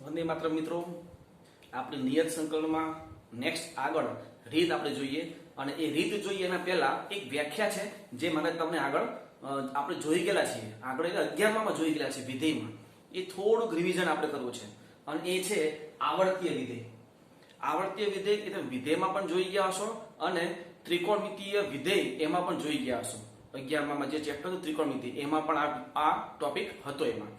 વંદે માતરમ મિત્રો, આપણે નિયત સંકલનમાં નેક્સ્ટ આગળ રીત આપણે જોઈએ અને એ રીત જોઈએ એના પહેલા એક વ્યાખ્યા છે જે મને તમને આગળ આપણે જોઈ ગયેલા છીએ, આગળ એટલે 11માં જોઈ ગયેલા છે વિધેયમાં. એ થોડુંક રિવિઝન આપણે કરવું છે અને એ છે આવર્તીય વિધેય. આવર્તીય વિધેય એટલે વિધેયમાં પણ જોઈ ગયા હશો અને ત્રિકોણમિતિય વિધેય એમાં પણ જોઈ ગયા હશો. 11માં જે ચેપ્ટર હતું ત્રિકોણમિતિ એમાં પણ આ ટોપિક હતો. એમાં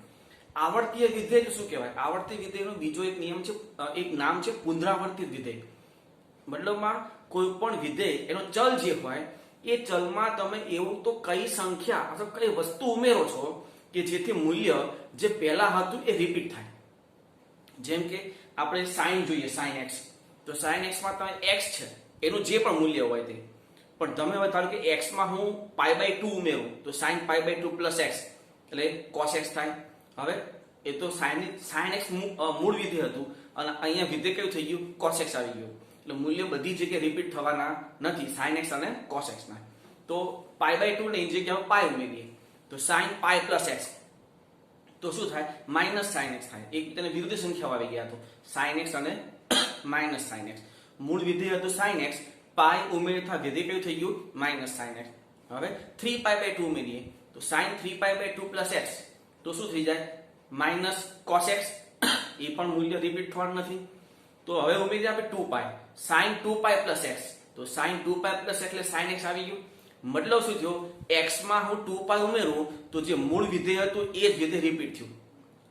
આવર્તીય વિધેય શું કહેવાય? આવર્તીય વિધેયનો બીજો એક નિયમ છે, એક નામ છે પુનરાવર્તિત વિધેય. મતલબમાં કોઈ પણ વિધેય એનો ચલ જે હોય એ ચલમાં તમે એવું તો કઈ સંખ્યા અથવા કઈ વસ્તુ ઉમેરો છો કે જેથી મૂલ્ય જે પહેલા હતું એ રિપીટ થાય. જેમ કે આપણે sin જોઈએ, sin x, તો sin x માં તમે x છે એનું જે પણ મૂલ્ય હોય તે, પણ તમે હવે ધારો કે x માં હું π/2 ઉમેરું તો sin π/2 + x એટલે cos x થાય. હવે એ તો sin x મૂળ વિધેય હતું અને અહીંયા વિધેય કેવું થઈ ગયું? cos x આવી ગયું. એટલે મૂલ્ય બધી જગ્યાએ રિપીટ થવાના નથી sin x અને cos x ના. તો π/2 ને એ જગ્યાએ π ઉમેરીએ તો sin π + x તો શું થાય? -sin x થાય. એક તેને વિરુદ્ધ સંખ્યાઓ આવી ગયા તો sin x અને -sin x. મૂળ વિધેય હતું sin x, π ઉમેરતા વિધેય કેવું થઈ ગયું? -sin x. હવે 3π/2 ઉમેરીએ તો sin 3π/2 + x તો શું થઈ જાય? -cos x. એ પણ મૂલ્ય રિપીટ થવાનું નથી. તો હવે ઉમેરીએ આપણે 2π, sin 2π + x તો sin 2π + x એટલે sin x આવી ગયું. મતલબ શું થયો? x માં હું 2π ઉમેરું તો જે મૂળ વિધેય હતું એ જ વિધેય રિપીટ થયું.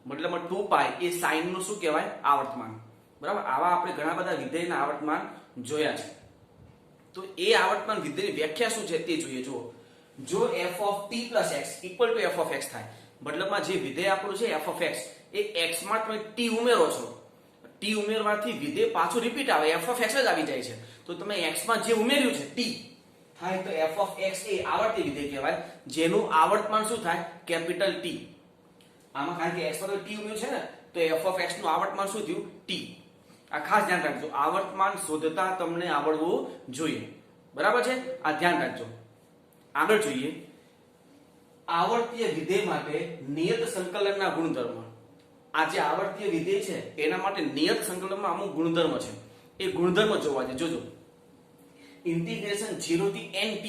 મતલબમાં 2π એ sin નું શું કહેવાય? આવર્તમાન. બરાબર? આવા આપણે ઘણા બધા વિધેયના આવર્તમાન જોયા છે. તો એ આવર્તમાન વિધેયની વ્યાખ્યા શું છે તે જોઈએ. જો f(t + x) = f(x) થાય, મતલબમાં જે વિધેય આપણું છે f(x) એ x માં તમે t ઉમેરો છો, t ઉમેરવાથી વિધેય પાછું રિપીટ આવે, f(x) જ આવી જાય છે. તો તમે x માં જે ઉમેર્યું છે t થાય તો f(x) એ આવર્તી વિધેય કહેવાય, જેનું આવર્તમાન શું થાય? Capital T. આમાં કારણ કે x પર t ઉમેર્યું છે ને તો f(x) નું આવર્તમાન શું થયું? t. આ ખાસ ધ્યાન રાખજો, આવર્તમાન શોધતા તમને આવડવું જોઈએ. બરાબર છે? આ ધ્યાન રાખજો. આગળ જોઈએ આવર્તીય વિધેય માટે નિયત સંકલનના ગુણધર્મ. આ જે આવર્તીય વિધેય છે એના માટે નિયત સંકલનમાં અમુક ગુણધર્મ છે. એ ગુણધર્મ જોવા છે. જોજો, ઇન્ટિગ્રેશન 0 થી n t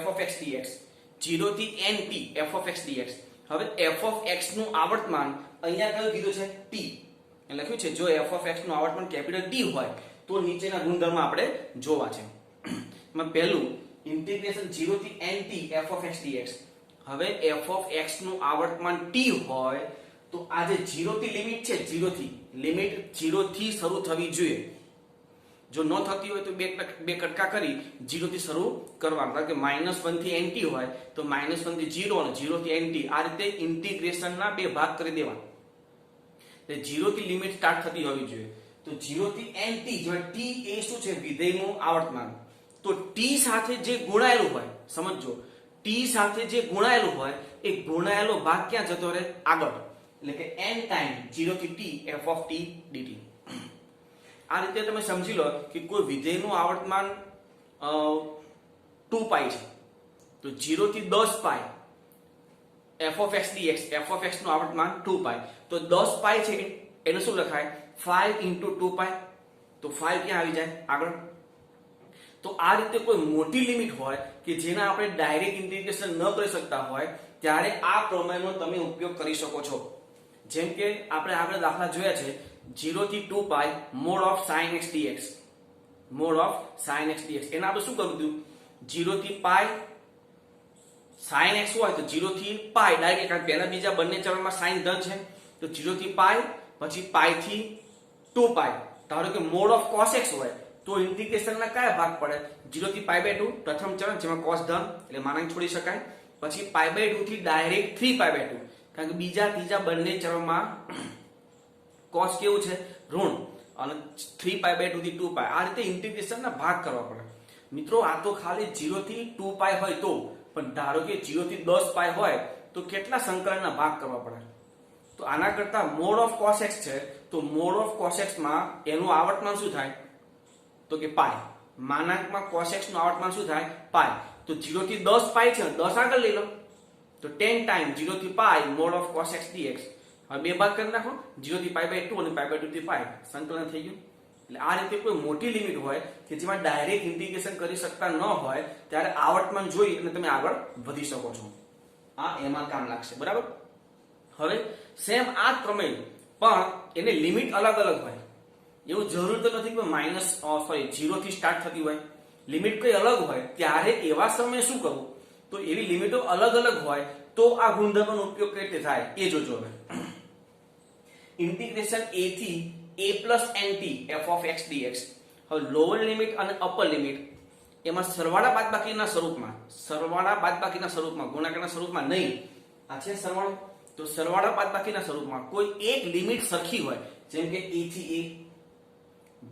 f(x) dx, 0 થી n t f(x) dx. હવે f(x) નું આવર્તમાન અહીંયા કયું કીધું છે? t. એટલે લખ્યું છે જો f(x) નું આવર્તમાન કેપિટલ T હોય તો નીચેના ગુણધર્મ આપણે જોવા છે. એમાં પહેલું ઇન્ટિગ્રેશન 0 થી n t f(x) dx. હવે f(x) નું આવર્તમાન t હોય તો આ જે 0 થી લિમિટ છે, 0 થી લિમિટ 0 થી શરૂ થવી જોઈએ. જો ન થતી હોય તો બે કટકા કરી 0 થી શરૂ કરવાનું. કારણ કે -1 થી nt હોય તો -1 થી 0 અને 0 થી nt આ રીતે ઇન્ટિગ્રેશનના બે ભાગ કરી દેવાના. એટલે 0 થી લિમિટ સ્ટાર્ટ થતી હોવી જોઈએ. તો 0 થી nt જો t એ શું છે? વિધેયનું આવર્તમાન. તો t સાથે જે ગુણાયેલું હોય, સમજો, t સાથે જે ગુણાયેલું હોય એ ગુણાયેલો ભાગ ક્યાં જતો રહે? આગળ. એટલે કે n ટાઈમ 0 થી t f(t) dt. આ રીતે તમે સમજી લો કે કોઈ વિધેયનું આવર્તમાન 2π છે તો 0 થી 10π f(x) dx, f(x) નું આવર્તમાન 2π. તો 10π છે એને શું લખાય? 5 * 2π. તો 5 ક્યાં આવી જાય? આગળ. તો આ રીતે કોઈ મોટી લિમિટ હોય કે જેના આપણે ડાયરેક્ટ ઇન્ટિગ્રેશન ન કરી શકતા હોય ત્યારે આ પ્રમેયનો તમે ઉપયોગ કરી શકો છો. જેમ કે આપણે આગળ દાખલા જોયા છે 0 થી 2π mod of sin x dx, mod of sin x dx. એના આપણે શું કરવું હતું? 0 થી π sin x હોય તો 0 થી π ડાયરેક્ટ, કારણ પહેલા બીજા બંને ચરણમાં sin ધન છે તો 0 થી π, પછી π થી 2π. ધારો કે mod of cos x હોય તો ઇન્ટિગ્રેશનના કયા ભાગ પડે? 0 થી π/2 પ્રથમ ચરણ જેમાં cos ધન એટલે માનાંક છોડી શકાય, પછી π/2 થી ડાયરેક્ટ 3π/2 કારણ કે બીજા ત્રીજા બંને ચરણમાં cos કેવું છે? ઋણ, અને 3π/2 થી 2π. આ રીતે ઇન્ટિગ્રેશનના ભાગ કરવા પડે. મિત્રો આ તો ખાલી 0 થી 2π હોય તો, પણ ધારો કે 0 થી 10π હોય તો કેટલા સંકલનના ભાગ કરવા પડે? તો આના કરતા mod of cos x છે તો mod of cos x માં એનું આવર્તમાન શું થાય? તો કે π. માનાંકમાં cos x નું આવર્તમાન શું થાય? π. તો 0 થી 10π છે, 10 આગળ લઈ લો તો 10 ટાઈમ 0 થી π mod of cos x dx. હવે બે ભાગ કરી નાખો, 0 થી π/2 અને π/2 થી π, સંકલન થઈ ગયું. એટલે આ રીતે કોઈ મોટી લિમિટ હોય કે જેમાં ડાયરેક્ટ ઇન્ટિગ્રેશન કરી શકતા ન હોય ત્યારે આવર્તમાન જોઈ અને તમે આગળ વધી શકો છો. આ એમાં કામ લાગશે. બરાબર. હવે સેમ આ જ પ્રમેય પણ એની લિમિટ અલગ અલગ હોય. એવું જરૂર તો નથી કે 0 થી સ્ટાર્ટ થતી હોય. લિમિટ કઈ અલગ હોય ત્યારે એવા સમયે શું કરવું, તો એવી લિમિટો અલગ અલગ હોય તો આ ગુણધર્મનો ઉપયોગ કઈ રીતે થાય એ જોજો. હવે ઇન્ટિગ્રેશન a થી a plus nt f of x dx. હવે લોઅર લિમિટ અને અપર લિમિટ એમાં સરવાળા બાદબાકીના સ્વરૂપમાં ગુણાકારના સ્વરૂપમાં નહીં. આ છે સરવાળો, તો સરવાળા બાદબાકીના સ્વરૂપમાં કોઈ એક લિમિટ સરખી હોય, જેમ કે a થી a.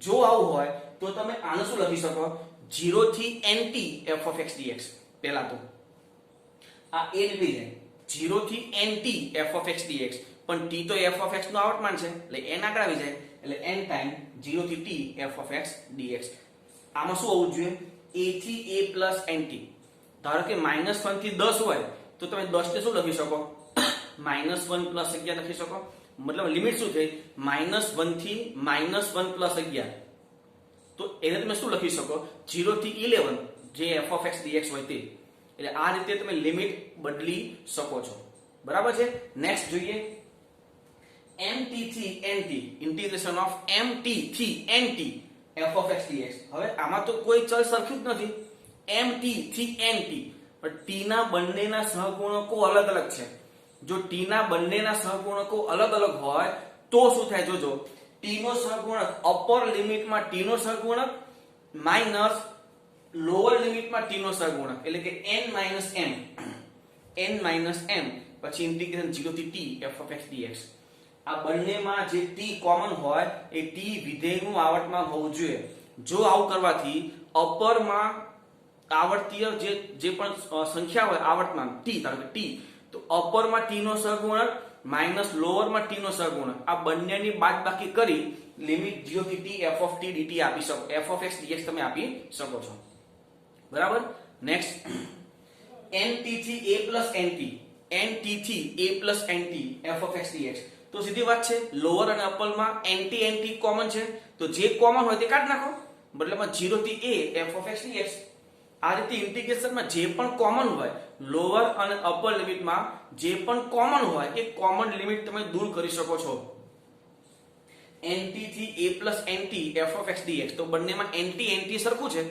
જો આવું હોય તો તમે આને શું લખી શકો, 0 થી nt f of x dx. પહેલા તો આ a નીકળી જાય, 0 થી nt f of x dx, પણ t તો f of x નો આવર્તમાન છે એટલે n આગળ આવી જાય, એટલે n ટાઈમ 0 થી t f of x dx. આમાં શું હોવું જોઈએ, a થી a plus nt. ધારો કે -1 થી 10 હોય તો તમે 10 ને શું લખી શકો, -1 plus 11 લખી શકો. મતલબ લિમિટ શું થઈ, -1 થી -1 plus 11. તો એને તમે શું લખી શકો, 0 થી 11 જે f of x dx હોય તે. એટલે આ રીતે તમે લિમિટ બદલી શકો છો. બરાબર છે. નેક્સ્ટ જોઈએ mt થી nt, ઇન્ટિગ્રેશન ઓફ mt થી nt f of x dx. હવે આમાં તો કોઈ ચલ સરખું જ નથી, mt થી nt, પણ t ના બંનેના સહગુણકો અલગ અલગ છે. જો t ના બંનેના સહગુણકો અલગ અલગ હોય તો શું થાય જોજો, t નો સહગુણક અપર લિમિટમાં t નો સહગુણક માઈનસ લોઅર લિમિટમાં t નો સહગુણક, એટલે કે n m પછી ઇન્ટિગ્રેશન 0 થી t f of x dx. આ બંનેમાં જે t કોમન હોય એ t વિધેયનું આવર્તમાન હોવું જોઈએ. જો આવું કરવાથી અપરમાં આવર્તીય જે પણ સંખ્યા હોય આવર્તમાન t, ધારો કે t, તો અપરમાં t નો સહગુણક માઈનસ લોઅરમાં t નો સહગુણક, આ બંનેની બાદબાકી કરી લિમિટ 0 થી t f of t dt આપી શકો, f of x dx તમે આપી શકો છો. બરાબર. નેક્સ્ટ nt થી a plus nt, nt થી a plus nt f of x dx. તો સીધી વાત છે, લોઅર અને અપરમાં nt કોમન છે, તો જે કોમન હોય તે કાઢી નાખો, મતલબમાં 0 થી a f of x dx. આ રીતે ઇન્ટિગ્રેશનમાં જે પણ કોમન હોય, લોઅર અને અપર લિમિટમાં જે પણ કોમન હોય એ કોમન લિમિટ તમે દૂર કરી શકો છો. nt થી a plus nt f of x dx, તો બંનેમાં nt સરખું છે,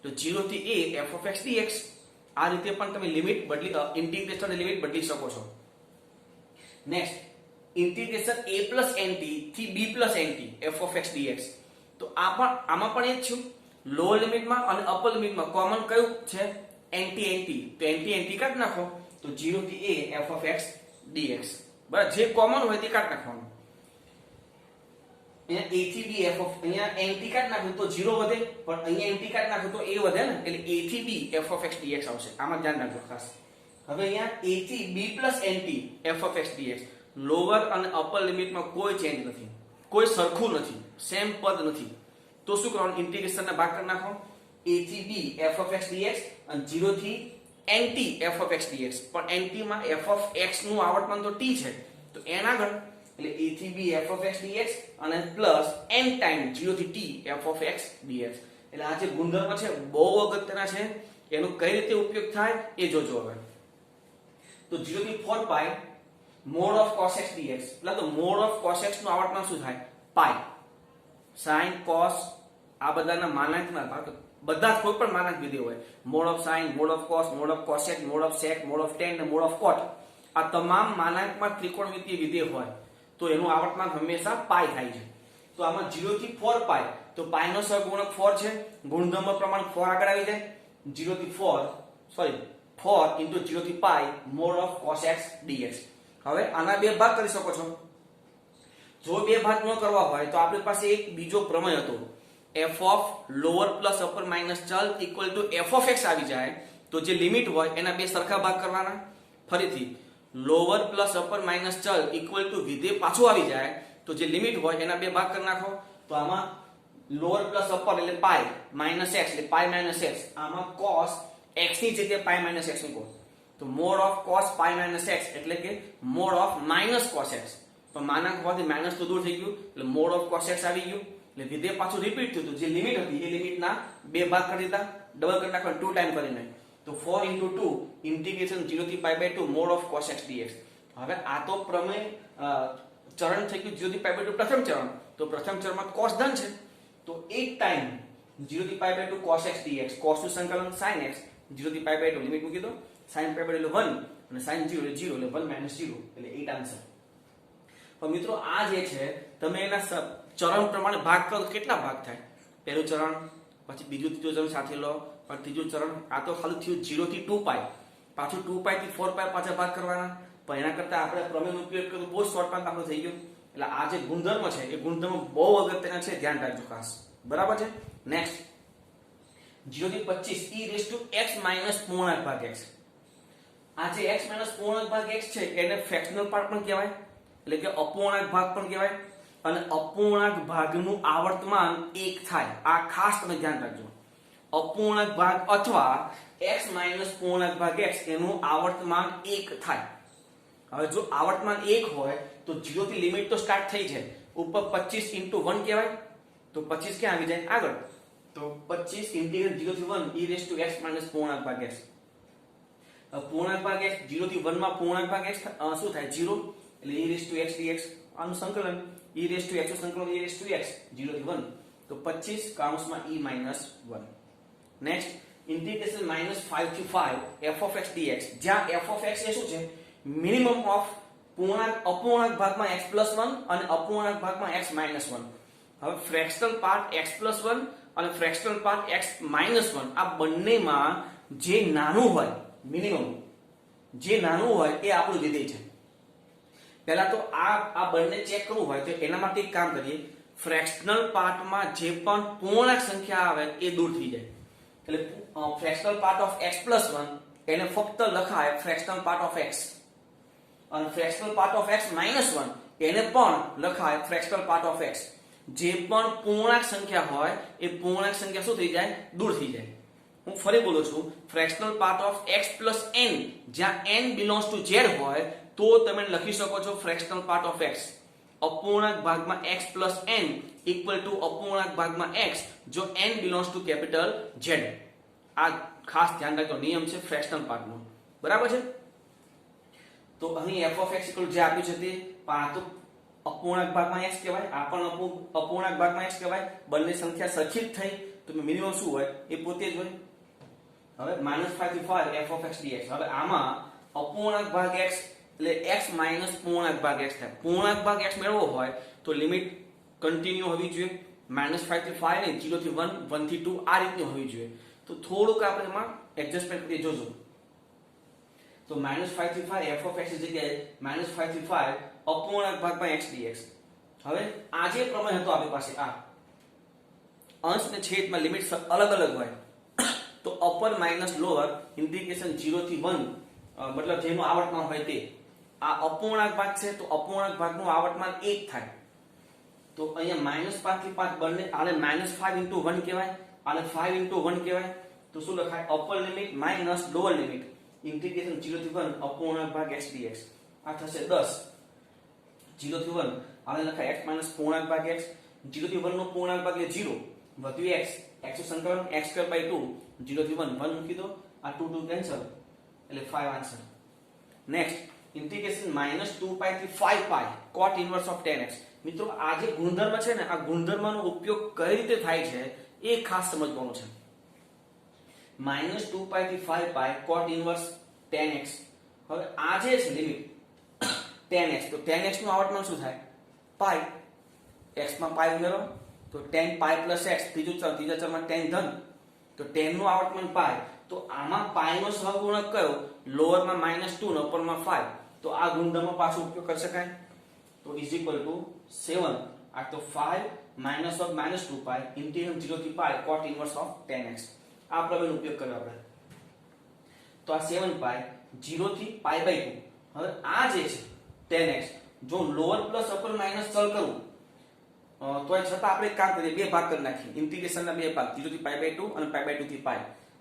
તો 0 થી a f of x dx. આ રીતે પણ તમે લિમિટ બદલી, ઇન્ટિગ્રેશન લિમિટ બદલી શકો છો. Next integration a plus nt થી b plus nt f of x dx. તો આમાં પણ એ જ છે, લોઅર લિમિટમાં અને અપર લિમિટમાં કોમન કયું છે, nt. તો nt કાઢી નાખો, તો 0 થી a f of x dx. બરાબર. જે કોમન હોય તે કાઢી નાખવાનું. અહીંયા a થી b f of, અહીંયા nt કાઢી નાખો તો 0 વધે, પણ અહીંયા nt કાઢી નાખો તો a વધે ને, એટલે a થી b f of x dx આવશે. આમાં ધ્યાન રાખજો ખાસ. હવે અહીંયા a થી b plus nt f of x dx. Lower અને અપર લિમિટમાં કોઈ ચેન્જ નથી, કોઈ સરખું નથી, સેમ પદ નથી. તો શું કરવાનું, ઇન્ટિગ્રેશનના ભાગ કરી નાખો, a થી b f of x dx અને 0 થી nt f of x dx. પણ nt માં f of x નું આવર્તમાન તો t છે, તો n આગળ, એટલે a થી b f of x dx અને પ્લસ n ટાઈમ 0 થી t f of x dx. એટલે આ જે ગુણધર્મ છે બહુ અગત્યના છે, એનો કઈ રીતે ઉપયોગ થાય એ જોજો. હવે તો 0 થી 4 પાઈ mod of cos x dx, એટલે તો mod of cos x નું આવર્તમાન શું થાય, પાઈ. sin cos આ બધાના માનાંકના ભાગ, બધા કોઈ પણ માનાંક વિધેય હોય, mod of sin, mod of cos, mod of cosec, mod of sec, mod of tan અને mod of cot, આ તમામ માનાંકમાં ત્રિકોણમિતીય વિધેય હોય તો એનું આવર્તમાન હંમેશા પાઈ થાય છે. તો આમાં 0 થી 4 પાઈ, તો પાઈ નો સહગુણક 4 છે, ગુણધર્મ પ્રમાણે 4 આગળ આવી જાય, 0 થી 4 into 0 થી પાઈ mod of cos x dx. હવે આના બે ભાગ કરી શકો છો. જો બે ભાગ ન કરવા હોય તો આપણી પાસે એક બીજો પ્રમેય હતો, f of lower plus upper minus ચલ equal to f of x આવી જાય તો જે લિમિટ હોય એના બે સરખા ભાગ કરવાના. ફરીથી lower plus upper minus ચલ equal to વિધેય પાછું આવી જાય તો જે લિમિટ હોય એના બે ભાગ કરી નાખો. તો આમાં lower plus upper એટલે પાઈ minus x એટલે પાઈ minus x, આમાં cos x ની જગ્યાએ પાઈ minus x મૂકો તો mod of cos pi minus x એટલે કે mod of minus cos x. પણ માનાંક હોવાથી માઇનસ તો દૂર થઈ ગયું એટલે મોડ ઓફ cos x આવી ગયું એટલે વિધેય પાછું રિપીટ થયું જે લિમિટ હતી એ લિમિટના બે ભાગ કરી દીધા ડબલ કરી નાખવા 2 ટાઈમ કરીને તો 4 * 2 ઇન્ટિગ્રેશન 0 થી π/2 mod of cos x dx હવે આ તો પ્રમેય ચરણ થઈ ગયું 0 થી π/2 પ્રથમ ચરણ તો પ્રથમ ચરણમાં cos ધન છે તો એક ટાઈમ 0 થી π/2 cos x dx cos નું સંકલન sin x 0 થી π/2 લિમિટ મૂકી દો sin π/2 એટલે 1 અને sin 0 એટલે 0 એટલે 1 - 0 એટલે 8 આન્સર પણ મિત્રો આ જે છે તમે એના ચરણ પ્રમાણે ભાગ કરો તો કેટલા ભાગ થાય પહેલું ચરણ પછી બીજું ત્રીજું ચરણ સાથે લો પણ ત્રીજું ચરણ આ તો ખાલી થયું 0 થી 2π પાછું 2π થી 4π પાછા ભાગ કરવાના પણ એના કરતા આપણે પ્રમેયનો ઉપયોગ કર્યો બહુ શોર્ટમાં દાખલો થઈ ગયો એટલે આ જે ગુણધર્મ છે એ ગુણધર્મ બહુ અગત્યના છે ધ્યાન રાખજો ખાસ બરાબર છે નેક્સ્ટ 0 થી 25 e⁻x - પૂર્ણાંક ભાગ x આ જે x - પૂર્ણાંક ભાગ x છે એને ફ્રેક્શનલ પાર્ટ પણ કહેવાય એટલે કે અપૂર્ણાંક ભાગ પણ કહેવાય અને અપૂર્ણાંક ભાગનું આવર્તમાન 1 થાય આ ખાસ તમે ધ્યાન રાખજો અપૂર્ણાંક ભાગ અથવા x - પૂર્ણાંક ભાગ x એનું આવર્તમાન 1 થાય હવે જો આવર્તમાન 1 હોય તો 0 થી લિમિટ તો સ્ટાર્ટ થઈ છે ઉપર 25 * 1 કહેવાય તો 25 ક્યાં આવી જાય આગળ તો 25 * 0 થી 1 e⁻x - પૂર્ણાંક ભાગ x પૂર્ણાંક ભાગ x 0 થી 1 માં પૂર્ણાંક ભાગ x શું થાય 0 એટલે e⁻x dx આનું સંકલન e⁻x નું સંકલન e⁻x 0 થી 1 તો 25 કૌંસમાં e - 1 નેક્સ્ટ ઇન્ટિગ્રેશન -5 થી 5 f(x) dx જ્યાં f(x) એ શું છે મિનિમમ ઓફ અપૂર્ણાંક ભાગમાં x + 1 અને અપૂર્ણાંક ભાગમાં x - 1 હવે ફ્રેક્શનલ પાર્ટ x + 1 અને ફ્રેક્શનલ પાર્ટ x - 1 આ બંનેમાં જે નાનું હોય મિનિમમ જે નાનું હોય એ આપણું વિધેય છે પહેલા તો આ બંને ચેક કરવું હોય તો એના માટે એક કામ કરીએ ફ્રેક્શનલ પાર્ટમાં જે પણ પૂર્ણાંક સંખ્યા આવે એ દૂર થઈ જાય એટલે ફ્રેક્શનલ પાર્ટ ઓફ x + 1 એને ફક્ત લખાય ફ્રેક્શનલ પાર્ટ ઓફ x અને ફ્રેક્શનલ પાર્ટ ઓફ x - 1 એને પણ લખાય ફ્રેક્શનલ પાર્ટ ઓફ x જે પણ પૂર્ણાંક સંખ્યા હોય એ પૂર્ણાંક સંખ્યા શું થઈ જાય દૂર થઈ જાય હું ફરી બોલું છું fractional part of x + n જ્યાં n બિલોંગ્સ ટુ z હોય તો તમે લખી શકો છો ફ્રેક્શનલ પાર્ટ ઓફ x અપૂર્ણાંક ભાગમાં x + n = અપૂર્ણાંક ભાગમાં x જો n belongs to capital Z આ ખાસ ધ્યાન રાખજો નિયમ છે ફ્રેક્શનલ પાર્ટનો બરાબર છે તો અહીં f(x) જે આપ્યું છે તે તો અપૂર્ણાંક ભાગમાં x કહેવાય આ પણ અપૂર્ણાંક ભાગમાં x કહેવાય બંને સંખ્યા સરખી જ થઈ તો મિનિમમ શું હોય એ પોતે જ હોય હવે -5 થી 5 f(x) dx હવે આમાં અપૂર્ણાંક ભાગ x એટલે x - પૂર્ણાંક ભાગ x થાય પૂર્ણાંક ભાગ x મેળવવો હોય તો લિમિટ કન્ટિન્યુ હોવી જોઈએ -5 થી 5 ને 0 થી 1 1 થી 2 આ રીતની હોવી જોઈએ તો થોડુંક આપણે એમાં એડજસ્ટમેન્ટ કરી જોજો તો -5 થી 5 f(x) ની જગ્યાએ -5 થી 5 અપૂર્ણાંક ભાગમાં x dx હવે આ જે પ્રમેય હતો આપણી પાસે આ અંશ ને છેદમાં લિમિટ અલગ અલગ હોય તો અપર માઇનસ લોઅર ઇન્ટિગ્રેશન 0 થી 1 મતલબ જેનું આવર્તમાન હોય તે આ અપૂર્ણાંક ભાગ છે તો અપૂર્ણાંક ભાગનું આવર્તમાન 1 થાય તો અહીંયા -5 થી 5 બંને આને -5 * 1 કહેવાય આને 5 * 1 કહેવાય તો શું લખાય upper limit minus lower limit integration 0 થી 1 અપૂર્ણાંક ભાગ x dx આ થશે 10 0 થી 1 આને લખાય x - પૂર્ણાંક ભાગ x 0 થી 1 નો પૂર્ણાંક ભાગ એટલે 0 વધ્યું x નું સંકલન x²/2 0 થી 1 1 મૂકી દો આ 2 2 કેન્સલ એટલે 5 આન્સર નેક્સ્ટ ઇન્ટિગ્રેશન -2π થી 5π cot inverse of tan x મિત્રો આ જે ગુણધર્મ છે ને આ ગુણધર્મનો ઉપયોગ કઈ રીતે થાય છે એ ખાસ સમજવાનું છે -2π થી 5π cot inverse tan x હવે આ જે છે લિમિટ tan x તો tan x નું આવર્તમાન શું થાય પાઈ x માં પાઈ ઉમેરો તો tan π + x ત્રીજા ચલમાં tan ધન તો tan નું આવર્તમાન પાઈ તો આમાં પાઈ નો સહગુણક કયો લોઅર માં -2 ને અપર માં 5 તો આ ગુણધર્મ પાછો ઉપયોગ કરી શકાય તો = 7 આ તો 5 - 2π ઇન્ટિગ્રલ 0 થી π cot inverse of tan x આ પ્રમેયનો ઉપયોગ કર્યો આપણે તો આ 7π 0 થી π/2 હવે આ જે છે tan x જો લોઅર પ્લસ અપર માઈનસ ચલ કરું તો એ છતાં આપણે કામ કરીએ બે ભાગ કરી નાખીએ ઇન્ટિગ્રેશનના બે ભાગ 0 થી π/2 અને π/2 થી π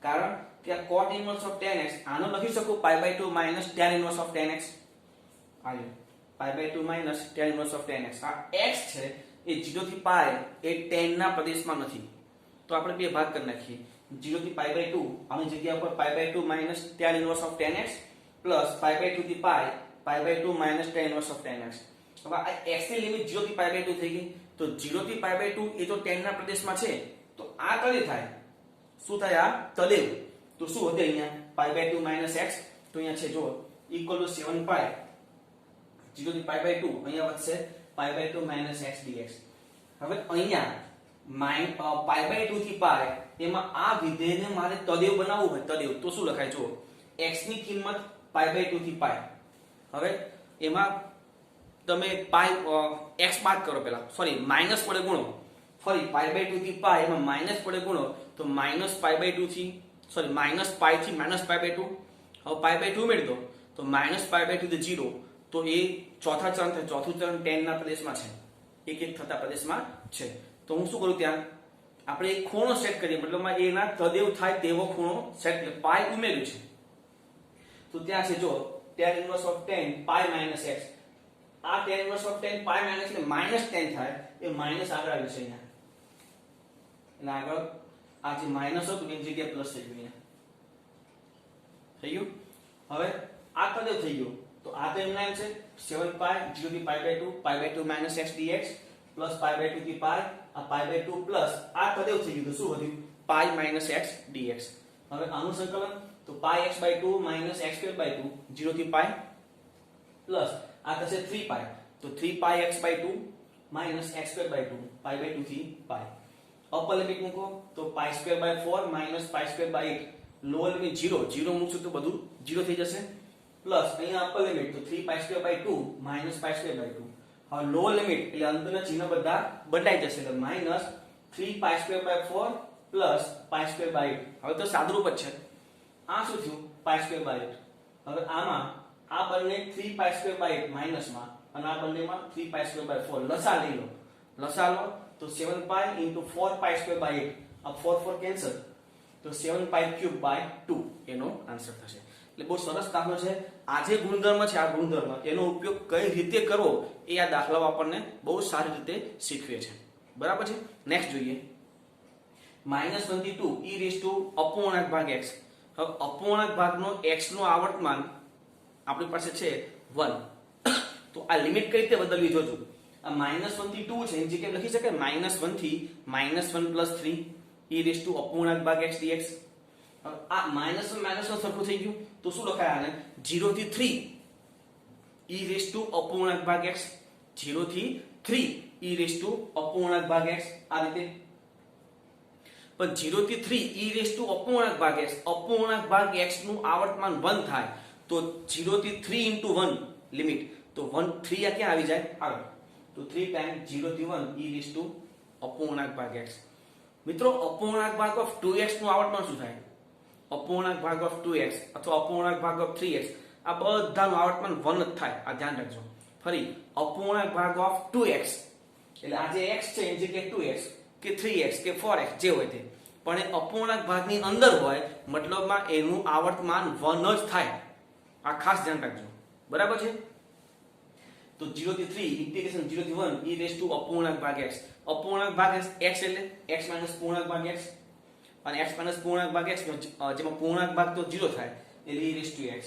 કારણ કે આ cot inverse of tan x આનો લખી શકું π/2 - tan inverse of tan x આયો pi by 2 minus tan inverse of tan x. આ x છે એ 0 થી પાઈ એ tan ના પ્રદેશમાં નથી, તો આપણે બે ભાગ કરી નાખીએ. 0 થી પાઈ બાય 2 આની જગ્યા પર pi by 2 minus tan inverse of tan x plus pi by 2 થી pi by 2 minus tan inverse of tan x. હવે આ x ની લિમિટ 0 થી પાઈ બાય 2 થઈ ગઈ, તો 0 થી પાઈ બાય 2 એ તો tan ના પ્રદેશમાં છે, તો આ તળે થાય. શું થાય? આ તળે. તો શું વધે અહીંયા? પાઈ બાય 2 માઇનસ x, તો અહીંયા છે જો ઇક્વલ ટુ 7 પાઈ 0 થી પાઈ બાય 2, અહીંયા વધશે pi by 2 minus x dx. હવે અહીંયા પાઈ બાય 2 થી પાઈ એમાં આ વિધેયને મારે તદેવ બનાવવું હોય, તદેવ, તો શું લખાય? જો x ની કિંમત પાઈ બાય 2 થી પાઈ. હવે એમાં તમે પાઈ x બાદ કરો, પહેલા સોરી માઈનસ વડે ગુણો, ફરી પાઈ બાય 2 થી પાઈ એમાં માઈનસ વડે ગુણો, તો માઈનસ પાઈ બાય 2 થી સોરી માઈનસ પાઈ થી માઈનસ પાઈ બાય 2. હવે પાઈ બાય 2 ઉમેરી દો તો માઈનસ પાઈ બાય 2 થી 0, તો એ ચોથા ચરણ થાય. ચોથું ચરણ tan ના પ્રદેશમાં છે, એક એક થતા પ્રદેશમાં છે. તો હું શું કરું? ત્યાં આપણે એક ખૂણો સેટ કરીએ, મતલબમાં એના તદેવ થાય તેવો ખૂણો સેટ કરીએ. પાઈ ઉમેર્યું છે તો ત્યાં છે જો tan inverse of tan pi minus x. આ tan inverse of tan pi minus એટલે માઈનસ tan થાય, એ માઈનસ આગળ આવ્યું છે અહીંયા, એટલે આગળ આ જે માઈનસ હતું એની જગ્યાએ પ્લસ થઈ ગયું. થઈ ગયું. હવે આ તદેવ થઈ ગયું, તો આ તો એમના એમ છે 7 પાઈ 0 થી pi by 2 pi by 2 minus x dx plus pi by 2 થી પાઈ, આ પાઈ બાય 2 પ્લસ આ તદેવ થઈ ગયું, તો શું વધ્યું? Pi minus x dx. હવે આનું સંકલન, તો pi x by 2 minus x square by 2 0 થી પાઈ પ્લસ આ થશે 3 પાઈ, તો 3 pi x by 2 minus x square by 2 pi by 2 થી પાઈ. અપર લિમિટ મૂકો તો pi square by 4 minus pi square by 8. Lower limit 0 મૂકશું તો બધું 0 થઈ જશે, પ્લસ અહીંયા અપર લિમિટ તો 3 pi square by 2 minus pi square by 2. હવે લોઅર લિમિટ એટલે અંદરના ચિહ્ન બધા બદલાઈ જશે, એટલે minus 3 pi square by 4 plus pi square by 8. હવે તો સાદુરૂપ જ છે. આ શું થયું? Pi square by 8. હવે આમાં આ બંને 3 પાઈ સ્ક્વેર બાય 8 માઈનસમાં, અને આ બંનેમાં 3 પાઈ સ્ક્વેર બાય 4. લસા લઈ લો, લસા લો તો 7 પાઈ into 4 પાઈ સ્ક્વેર બાય 8. આ 4 કેન્સલ, તો 7 પાઈ ક્યુબ બાય 2 એનો આન્સર થશે. એટલે બહુ સરસ દાખલો છે. આ જે ગુણધર્મ છે, આ ગુણધર્મ એનો ઉપયોગ કઈ રીતે કરવો એ આ દાખલાઓ આપણને બહુ સારી રીતે શીખવે છે. બરાબર છે. નેક્સ્ટ જોઈએ -1 થી 2 e રેઝ ટુ અપૂર્ણાંક ભાગ x. હવે અપૂર્ણાંક ભાગનો x નો આવર્તમાન આપણી પાસે છે 1. તો આ લિમિટ કઈ રીતે બદલવી જોજો. આ -1 થી 2 છે એની જગ્યાએ લખી શકાય -1 થી -1 પ્લસ 3 e રેઝ ટુ અપૂર્ણાંક ભાગ x dx. આ -1 સરખું થઈ ગયું, તો શું લખાય આને? 0 થી 3 e રેઝ ટુ અપૂર્ણાંક ભાગ x, 0 થી 3 e રેઝ ટુ અપૂર્ણાંક ભાગ x. આ રીતે પણ 0 થી 3 e રેઝ ટુ અપૂર્ણાંક ભાગ x નું આવર્તમાન 1 થાય, તો 0 થી 3 into 1 લિમિટ, તો 1 3 આ ક્યાં આવી જાય? આગળ. તો 3 ટાઈમ 0 થી 1 e રેઝ ટુ અપૂર્ણાંક ભાગ x. મિત્રો અપૂર્ણાંક ભાગ ઓફ 2x નું આવર્તમાન શું થાય? અપૂર્ણાંક ભાગ ઓફ 2x અથવા અપૂર્ણાંક ભાગ ઓફ 3x, આ બધાનું આવર્તમાન 1 જ થાય. આ ધ્યાન રાખજો. ફરી અપૂર્ણાંક ભાગ ઓફ 2x એટલે આ જે x છે એની જગ્યાએ 2x કે 3x કે 4x જે હોય તે, પણ એ અપૂર્ણાંક ભાગની અંદર હોય, મતલબમાં એનું આવર્તમાન 1 જ થાય. આ ખાસ ધ્યાન રાખજો. બરાબર છે. તો 0 થી 3 ઇન્ટિગ્રેશન 0 થી 1 e રેઝ ટુ અપૂર્ણાંક ભાગ x. અપૂર્ણાંક ભાગ x એટલે x માઈનસ પૂર્ણાંક ભાગ x, અને x માઈનસ પૂર્ણાંક ભાગ x જેમાં પૂર્ણાંક ભાગ તો 0 થાય એટલે e રેઝ ટુ x.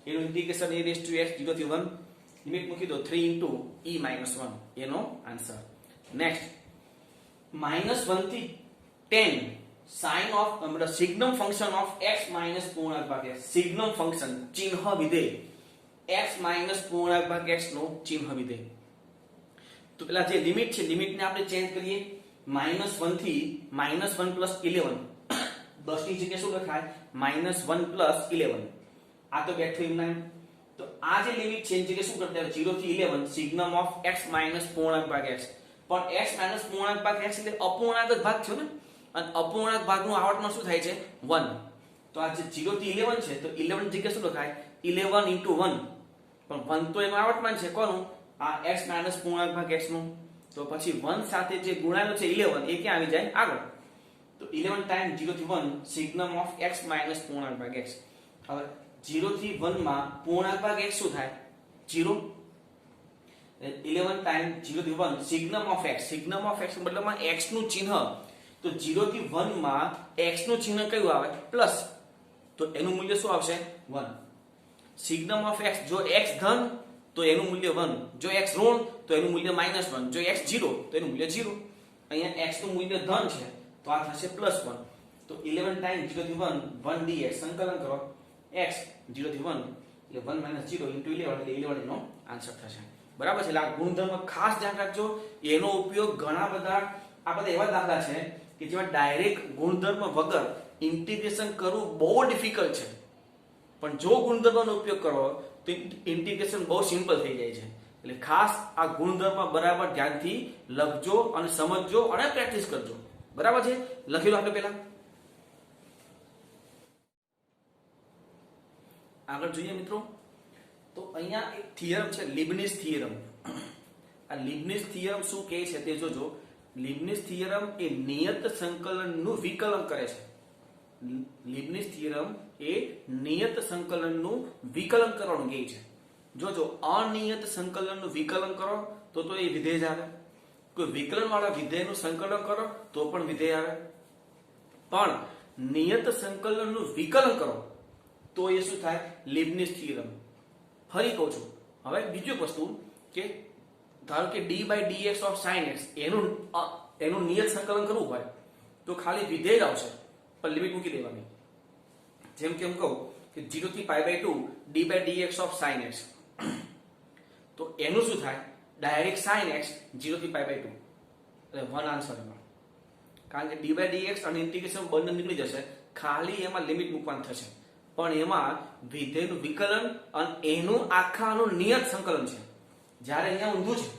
એનું integration e raise to x 0 થી 1 લિમિટ મૂકી દો 3 into e minus 1 એનો આન્સર. નેક્સ્ટ -1 થી 10 sin of signum function of x minus પૂર્ણાંક ભાગ x. સિગ્નમ ફંક્શન ચિહ્ન વિધેય x માઈનસ પૂર્ણાંક ભાગ x નો ચિહ્ન વિધેય. તો પેલા જે લિમિટ છે લિમિટને આપણે ચેન્જ કરીએ. -1 થી -1 plus 11, 10 ની જગ્યાએ શું લખાય? -1 plus 11. આ તો બેઠું એમના એમ. તો આ જે લિમિટ છે એની જગ્યાએ શું કરતા 0 થી 11 સિગ્નમ ઓફ x માઈનસ પૂર્ણાંક ભાગ x. પણ x માઈનસ પૂર્ણાંક ભાગ x એટલે અપૂર્ણાંક જ ભાગ થયો ને, અને અપૂર્ણાંક ભાગનું આવર્તમાન શું થાય છે? 1. તો આ જે 0 થી 11 છે, તો 11 ની જગ્યાએ શું લખાય? 11 into 1. પણ 1 તો એનું આવર્તમાન છે કોનું? આ x માઈનસ પૂર્ણાંક ભાગ x નું. તો પછી 1 સાથે જે ગુણાયેલો છે 11 એ ક્યાં આવી જાય? આગળ. તો 11 ટાઈમ 0 થી 1 સિગ્નમ ઓફ x માઈનસ પૂર્ણાંક ભાગ x. હવે 0 થી 1 માં પૂર્ણાંક ભાગ x શું થાય? 0. 11 ટાઈમ 0 થી 1 સિગ્નમ ઓફ x મતલબમાં x નું ચિહ્ન, તો 0 થી 1 માં x નું ચિહ્ન કયું આવે? પ્લસ, તો એનું મૂલ્ય શું આવશે? 1. સિગ્નમ ઓફ x, જો x ધન તો એનું મૂલ્ય 1, જો x ઋણ તો એનું મૂલ્ય -1, જો x 0 તો એનું મૂલ્ય 0. અહીંયા x નું મૂલ્ય ધન છે તો આ થશે +1. તો 11 ટાઈમ 0 થી 1 1 dx સંકલન કરો x 0 થી 1 એટલે 1 - 0 * 11 એટલે 11 નો આન્સર થશે. બરાબર છે? એટલે આ ગુણધર્મ ખાસ ધ્યાન રાખજો. એનો ઉપયોગ ઘણા બધા આ બધા એવા દાખલા છે કે જેમાં ડાયરેક્ટ ગુણધર્મ વગર ઇન્ટિગ્રેશન કરવું બહુ ડિફિકલ્ટ છે, પણ જો ગુણધર્મનો ઉપયોગ કરો તો ઇન્ટિગ્રેશન બહુ સિમ્પલ થઈ જાય છે. એટલે ખાસ આ ગુણધર્મ બરાબર ધ્યાનથી લખજો અને સમજજો અને પ્રેક્ટિસ કરજો. બરાબર છે? લખી લો આપણે પહેલા. આગળ જોઈએ મિત્રો, તો અહીંયા એક થિયરમ છે, લીબનીઝ થિયરમ. આ લીબનીઝ થિયરમ શું કહે છે તે જોજો. લીબનીઝ થિયરમ એ નિયત સંકલનનું વિકલન કરે છે. લીબનીઝ થિયરમ એ નિયત સંકલનનું વિકલન કરવાનું કહે છે. જોજો, અનિયત સંકલનનું વિકલન કરો તો એ વિધેય જ આવે. કોઈ વિકલન વાળા વિધેયનું સંકલન કરો તો પણ વિધેય આવે. પણ નિયત સંકલનનું વિકલન કરો તો એ શું થાય? Leibniz theorem. ફરી કહું છું, હવે બીજી વસ્તુ કે ધારો કે d/dx ઓફ sin x એનું નિયત સંકલન કરવું હોય તો ખાલી વિધેય જ આવશે, પણ લિમિટ મૂકી દેવાની. જેમ કે હું કહું કે 0 થી π/2 d/dx ઓફ sin x, તો એનું શું થાય? ડાયરેક્ટ sin x 0 થી π/2 એટલે 1 આન્સર એમાં. કારણ કે d/dx અને ઇન્ટિગ્રેશન બંને નીકળી જશે, ખાલી એમાં લિમિટ મૂકવાનું થશે. પણ એમાં વિધેયનું વિકલન અને એનું આખાનું નિયત સંકલન છે. જ્યારે અહીંયા ઊંધું છે,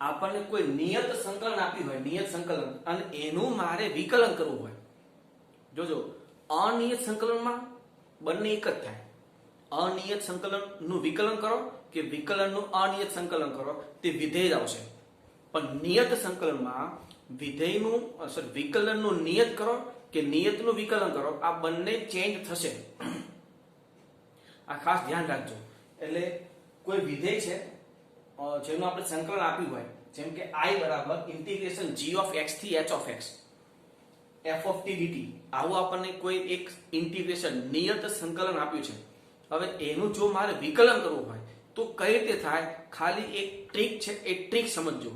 આપણને કોઈ નિયત સંકલન આપ્યું હોય, નિયત સંકલન, અને એનું મારે વિકલન કરવું હોય. જોજો, અનિયત સંકલનમાં બંને એક જ થાય. અનિયત સંકલનનું વિકલન કરો કે વિકલનનું અનિયત સંકલન કરો તે વિધેય જ આવશે. પણ નિયત સંકલનમાં વિધેયનું વિકલનનું નિયત કરો કે નિયતનું વિકલન કરો, આ બંને ચેન્જ થશે. આ ખાસ ધ્યાન રાખજો. એટલે કોઈ વિધેય છે જેનું આપણે સંકલન આપ્યું હોય, જેમ કે I બરાબર ઇન્ટિગ્રેશન g of x થી h of x f of t dt, આવું આપણને કોઈ એક ઇન્ટિગ્રેશન નિયત સંકલન આપ્યું છે. હવે એનું જો મારે વિકલન કરવું હોય તો કઈ રીતે થાય? ખાલી એક ટ્રીક છે, એ ટ્રીક સમજજો.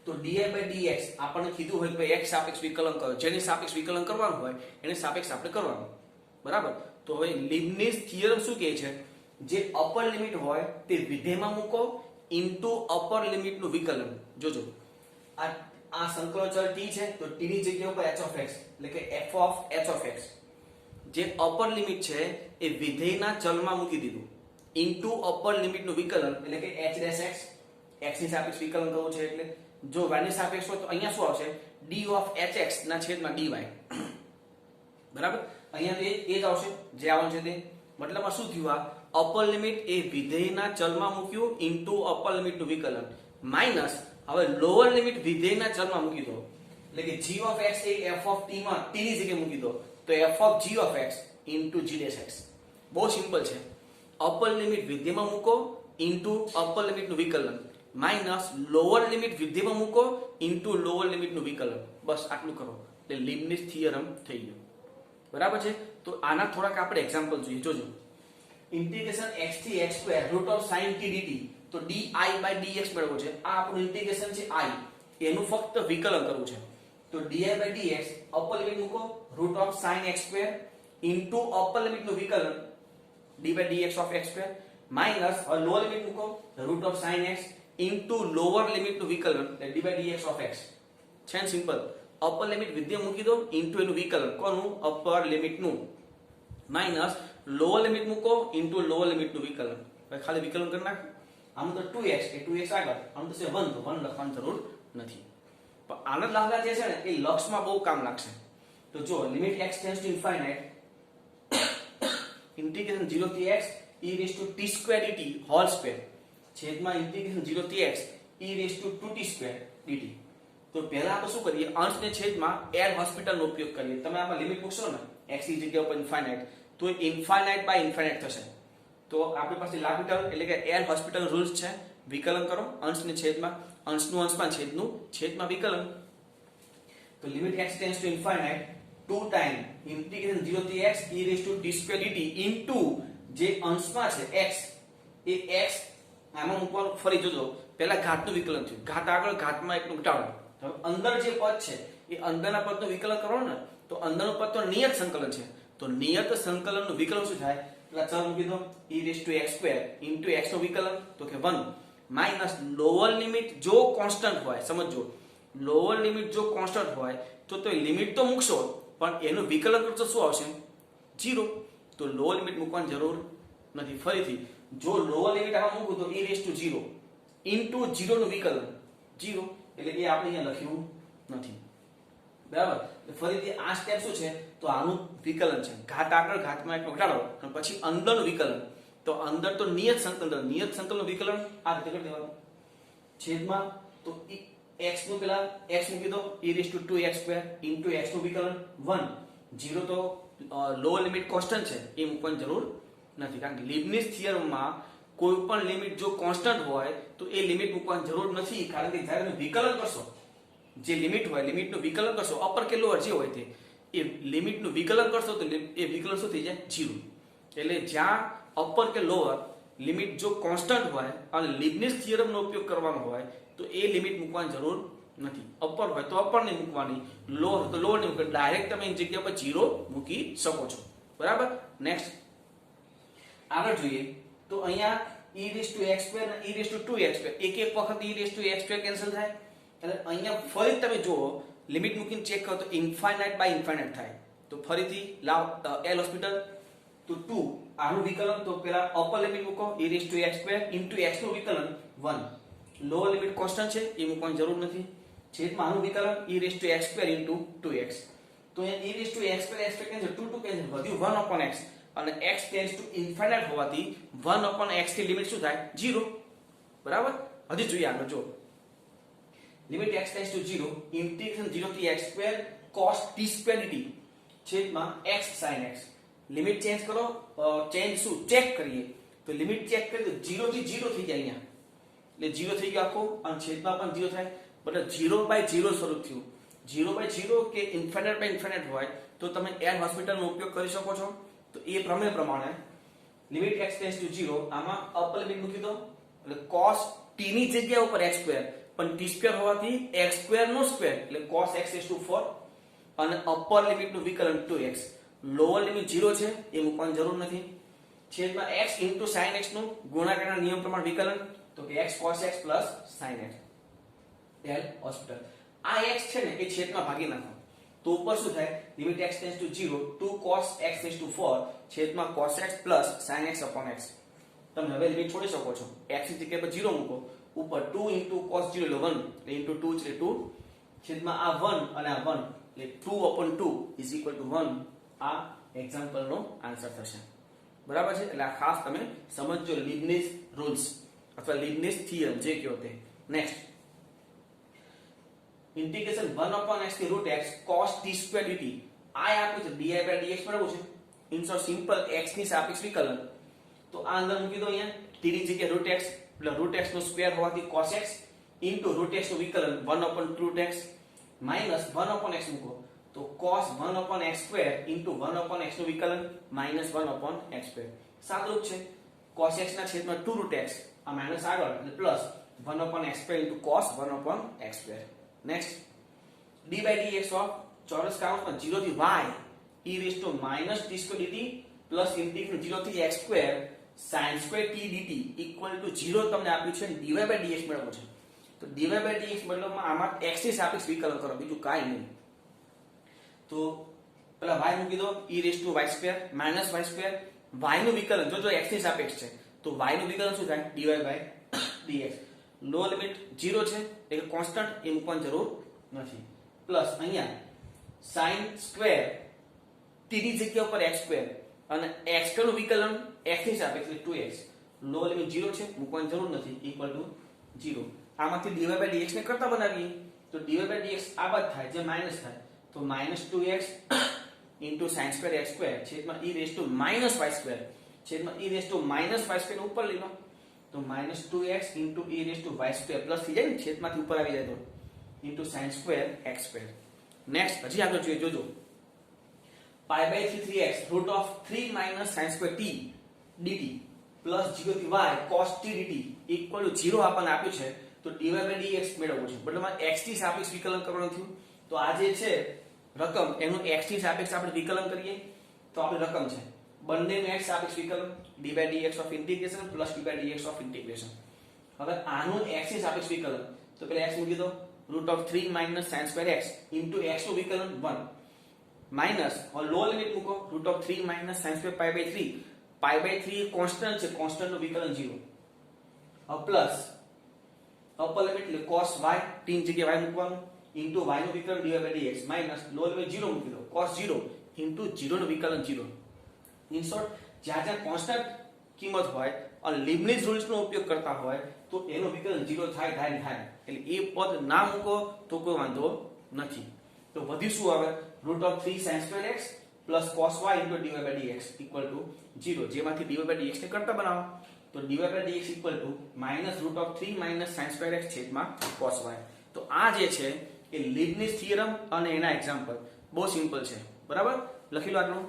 તો di/dx આપણને કીધું હોય કે x સાપેક્ષ વિકલન કરો, જેની સાપેક્ષ વિકલન કરવાનું હોય એને સાપેક્ષ આપણે કરવાનું. બરાબર? તો હવે લીબનીઝ થિયરમ શું કહે છે? જે અપર લિમિટ હોય તે વિધેયમાં મૂકો ઇન્ટુ અપર લિમિટનું વિકલન. જોજો, આ સંકલન ચલ t છે તો t ની જગ્યા ઉપર h of x એટલે કે f of h of x, જે અપર લિમિટ છે એ વિધેયના ચલમાં મૂકી દીધું ઇન્ટુ અપર લિમિટનું વિકલન એટલે કે h dash x, x ની સાપેક્ષ વિકલન કરવું છે એટલે જો y ની સાપેક્ષ હોય તો અહીંયા શું આવશે? d of hx ના છેદમાં dy. બરાબર? અહીંયા એ જ આવશે જે આવવાનું છે તે. મતલબમાં શું થયું? આ અપર લિમિટ એ વિધેયના ચલમાં મૂક્યું ઇન્ટુ અપર લિમિટનું વિકલન માઈનસ હવે લોઅર લિમિટ વિધેયના ચલમાં મૂકી દો એટલે કે g of x A f of t માં t ની જગ્યાએ મૂકી દો તો f of g of x into g dash x. બહુ સિમ્પલ છે. અપર લિમિટ વિધેયમાં મૂકો ઇન્ટુ અપર લિમિટનું વિકલન માઈનસ લોઅર લિમિટ વિધેયમાં મૂકો ઇન્ટુ લોઅર લિમિટનું વિકલન. બસ આટલું કરો એટલે લીબનીઝ થિયરમ થઈ ગયો. બરાબર છે? તો આના થોડાક આપણે એક્ઝામ્પલ જોઈએ. જોજો, ઇન્ટિગ્રેશન x થી x square root of sin t dt, તો di/dx મેળવવું છે. આ આપણું ઇન્ટિગ્રેશન છે I, એનું ફક્ત વિકલન કરવું છે. તો di/dx અપર લિમિટ મૂકો root of sin x square into upper લિમિટનું વિકલન d/dx of x square minus lower limit મૂકો root of sin x into lower લિમિટનું વિકલન એટલે d/dx ઓફ x. છે ને સિમ્પલ. અપર લિમિટ વિધેય મૂકી દો ઇન્ટુ એનું વિકલન. કોનું? અપર લિમિટનું માઈનસ લોઅર લિમિટ મૂકો ઇન્ટુ લોઅર લિમિટનું વિકલન. ખાલી વિકલન કરી નાખ. આમ તો 2x કે 2x આગળ, આમ તો છે 1, તો 1 લખવાની જરૂર નથી. પણ આના દાખલા જે છે ને એ લક્ષમાં બહુ કામ લાગશે. તો જો limit x tends to infinite integration 0 થી x e raised to t square dt whole square છેદમાં ઇન્ટિગ્રેશન 0 થી x e raised to 2t square dt. તો પહેલા આપણે શું કરીએ? અંશને છેદમાં એર હોસ્પિટલનો ઉપયોગ કરીએ. તમે આમાં લિમિટ મૂકશો ને x ની જગ્યા ઉપર ઇન્ફાઇનાઇટ, તો ઇન્ફાઇનાઇટ બાય ઇન્ફાઇનાઇટ થશે. તો આપણી પાસે લાપિટલ એટલે કે એલ હોસ્પિટલ રૂલ્સ છે. વિકલન કરો અંશને છેદમાં, અંશનું અંશમાં, છેદનું છેદમાં વિકલન. તો limit x tends to infinite 2 time integration 0 થી x e raise to d square dt into જે અંશમાં છે x, એ x આમાં મૂકવાનું. ફરી જોજો, પહેલા ઘાતનું વિકલન થયું, ઘાત આગળ, ઘાતમાં એકનો ઘટાડો. હવે અંદર જે પદ છે એ અંદરના પદનું વિકલન કરો ને, તો અંદરનું પદ તો નિયત સંકલન છે. તો નિયત સંકલનનું વિકલન શું થાય? પેલા ચલ મૂકી દો, e raise to x square into x નું વિકલન તો કે 1 માઈનસ લોઅર લિમિટ જો કોન્સ્ટન્ટ હોય. સમજો, લોઅર લિમિટ જો કોન્સ્ટન્ટ હોય તો લિમિટ તો મૂકશો, પણ એનું વિકલન કરશો શું આવશે? 0. તો લોઅર લિમિટ મૂકવાની જરૂર નથી. ફરીથી જો લોઅર લિમિટ આમાં મૂકું તો e રેઝ ટુ 0 ઇન્ટુ 0 નું વિકલન 0, એટલે એ આપણે અહીંયા લખ્યું નથી. બરાબર. ફરીથી આ સ્ટેપ શું છે? તો આનું વિકલન છે. ઘાત આગળ, ઘાતમાં એક ઘટાડો અને પછી અંદરનું વિકલન. તો અંદર તો નિયત સંકલનનું વિકલન આ રીતે કરી દેવાનું છેદમાં. તો x નું પેલા x મૂકી દો, e raise to 2x square into x નું વિકલન 1. 0 તો લોઅર લિમિટ કોન્સ્ટન્ટ છે, એ મૂકવાની જરૂર નથી. કારણ કે લીબનીઝ થિયરમમાં કોઈ પણ લિમિટ જો કોન્સ્ટન્ટ હોય તો એ લિમિટ મૂકવાની જરૂર નથી. કારણ કે જ્યારે તમે વિકલન કરશો, જે લિમિટ હોય, લિમિટનું વિકલન કરશો, અપર કે લોઅર જે હોય તે, એ લિમિટનું વિકલન કરશો તો એ વિકલન શું થઈ જાય? 0. એટલે જ્યાં અપર કે લોઅર લિમિટ જો કોન્સ્ટન્ટ હોય અને લીબનીઝ થિયરમનો ઉપયોગ કરવાનો હોય તો એ લિમિટ મૂકવાની જરૂર નથી. અપર હોય તો અપર નહીં મૂકવાની, લોઅર હોય તો લોઅર નહીં મૂકવાની. ડાયરેક્ટ તમે એની જગ્યા પર 0 મૂકી શકો છો. બરાબર. નેક્સ્ટ આગળ જોઈએ તો અહીંયા e raise to x square અને e raise to 2x square, એક એક વખત e raise to x square cancel થાય. એટલે અહીંયા ફરી તમે જુઓ, લિમિટ મૂકીને ચેક કરો તો ઇન્ફાઇનાઇટ બાય ઇન્ફાઇનાઇટ થાય. તો ફરીથી લાવ એલ હોસ્પિટલ તો 2 આનું વિકલન. તો પેલા અપર લિમિટ મૂકો e raise to x square into x નું વિકલન 1. લોઅર લિમિટ કોન્સ્ટન્ટ છે, એ મૂકવાની જરૂર નથી. છેદમાં આનું વિકલન e raise to x square into 2x. તો અહીંયા e raise to x square cancel, 2 cancel, વધ્યું 1 upon x. અને x ટેન્ડ્સ ટુ ઇન્ફાઇનાઇટ હોવાથી 1 upon x ની લિમિટ શું થાય? 0. બરાબર. હજી જોઈએ આગળ જો, limit x tends to 0 integration 0 થી x square cos t square dt છેદમાં x sin x. Limit change કરો, ચેન્જ શું ચેક કરીએ તો લિમિટ ચેક કરીએ તો 0 થી 0 થઈ જાય અહીંયા. એટલે 0 થઈ ગયો આખો અને છેદમાં પણ 0 થાય. બટ 0 બાય 0 સ્વરૂપ થયું. 0 બાય 0 કે ઇન્ફાઇનાઇટ બાય ઇન્ફાઇનાઇટ હોય તો તમે એલ હોસ્પિટલનો ઉપયોગ કરી શકો છો. તો એ પ્રમેય પ્રમાણે લિમિટ x ટેન્ડ્સ ટુ 0 આમાં અપર લિમિટ મૂકી દો, એટલે cos t ની જગ્યા ઉપર x સ્ક્વેર, પણ t સ્ક્વેર હોવાથી x સ્ક્વેર નો સ્ક્વેર એટલે cos x રેઝ ટુ 4 અને અપર લિમિટનું વિકલન 2x. લોઅર લિમિટ 0 છે, એ મૂકવાની જરૂર નથી. છેદમાં x ઇન્ટુ sin x નું ગુણાકારના નિયમ પ્રમાણે વિકલન તો કે x cos x plus sin x. L hospital આ x છે ને એ છેદમાં ભાગી નાખો તો ઉપર શું થાય? Limit x tends to 0 2 cos x raise to 4 છેદમાં cos x plus sin x upon x. તમે હવે લિમિટ છોડી શકો છો. x ની જગ્યા પર 0 મૂકો, ઉપર 2 ઇન્ટુ cos 0 એટલે 1 એટલે ઇન્ટુ 2 એટલે 2 છેદમાં આ 1 અને આ 1 એટલે 2 upon 2 ઇઝ ઇક્વલ ટુ 1. આ એક્ઝામ્પલનો આન્સર થશે. બરાબર છે. એટલે આ ખાસ તમે સમજજો લીબનીઝ રૂલ્સ અથવા લીબનીઝ થિયરમ જે કહો તે. નેક્સ્ટ ઇન્ટિગ્રેશન 1 upon x થી √x cos t square dt. આ આપ્યું છે dy by dx બરાબર છે. ઇન શોર્ટ સિમ્પલ x ની સાપેક્ષ વિકલન. તો આ અંદર મૂકી દો અહીંયા t ની જગ્યાએ √x એટલે √x નો સ્ક્વેર હોવાથી cos x ઇન્ટુ √x નું વિકલન 1 upon √x minus 1 upon x મૂકો તો cos 1 upon x square into 1 upon x નું વિકલન માઈનસ 1 upon x સ્ક્વેર. સાદુરૂપ છે. cos x ના છેદમાં 2√x આ માઈનસ આગળ એટલે plus 1 upon x square into cos 1 upon x square. Next d by dx of ચોરસ કાઉન્સમાં 0 થી y e raise to minus t square dt plus integral 0 થી x square sin square t dt equal to 0 તમને આપ્યું છે. dy by dx મેળવવું છે તો dy by dx મતલબમાં આમાં x ની સાપેક્ષ વિકલન કરો, બીજું કાઈ નહીં. તો પેલા y મૂકી દો e raise to y square minus y square. y નું વિકલન જો x ની સાપેક્ષ છે તો y નું વિકલન શું થાય? dy by dx. લો લિમિટ 0 છે એટલે કોન્સ્ટન્ટ, એ મૂકવાની જરૂર નથી. પ્લસ અહીંયા sin સ્ક્વેર t ની જગ્યા ઉપર x સ્ક્વેર અને x સ્ક્વેર નું વિકલન x ની સાપેક્ષ એટલે 2x. લો લિમિટ 0 છે, મૂકવાની જરૂર નથી, ઇક્વલ ટુ 0. આમાંથી dy by dx ને કરતા બનાવીએ તો dy by dx આ બાદ થાય જે માઈનસ થાય તો -2x sin square x square છેદમાં e raise to -y square છેદમાં e raise to minus y square ઉપર લઈ લો તો minus 2x into e raise to y square plus થઈ જાય ને છેદમાંથી ઉપર આવી જાય તો into sine square x square. Next હજી આગળ જોઈએ જોજો pi by 3 3x root of 3 minus sine square t dt પ્લસ 0 થી y cos t dt equal to 0 આપણને આપ્યું છે તો dy by dx મેળવવું છે મતલબ x થી સાપેક્ષ વિકલન કરવાનું થયું તો આ જે છે રકમ એનું x થી સાપેક્ષ આપણે વિકલન કરીએ તો આપણી રકમ છે બંનેનું x સાપેક્ષ વિકલન dy by dx of integration plus dy by dx of integration. હવે આનું x થી સાપેક્ષ વિકલન તો પેલા x મૂકી દો root of 3 minus sine square x into x નું વિકલન 1 માઇનસ और લો લિમિટ મૂકો root of 3 minus sine square pi by 3 constant છે કોન્સ્ટન્ટ નું વિકલન 0 હવે પ્લસ અપર લિમિટ એટલે cos y t ની જગ્યાએ y મૂકવાનું ઇન્ટુ y નું વિકલન dy by dx માઇનસ લો લિમિટ 0 મૂકી દો cos 0 ઇન્ટુ 0 નું વિકલન 0. ઇન શોર્ટ જ્યાં કોન્સ્ટન્ટ કિંમત હોય અને લીબનિઝ રૂલ્સ નો ઉપયોગ કરતા હોય તો એનું વિકલન 0 થાય એટલે એ પદ ના મૂકો તો કોઈ વાંધો નથી. તો વધ્યું શું આવે route of 3 sin square x plus cos y into dy by dx equal to 0 જેમાંથી dy by dx ને કરતા બનાવો તો dy by dx equal to minus route of 3 minus sin square x છેદમાં cos y. તો આ જે છે એ લીબનિઝ થિયરમ અને એના એક્ઝામ્પલ બહુ સિમ્પલ છે બરાબર લખી લો આટલું.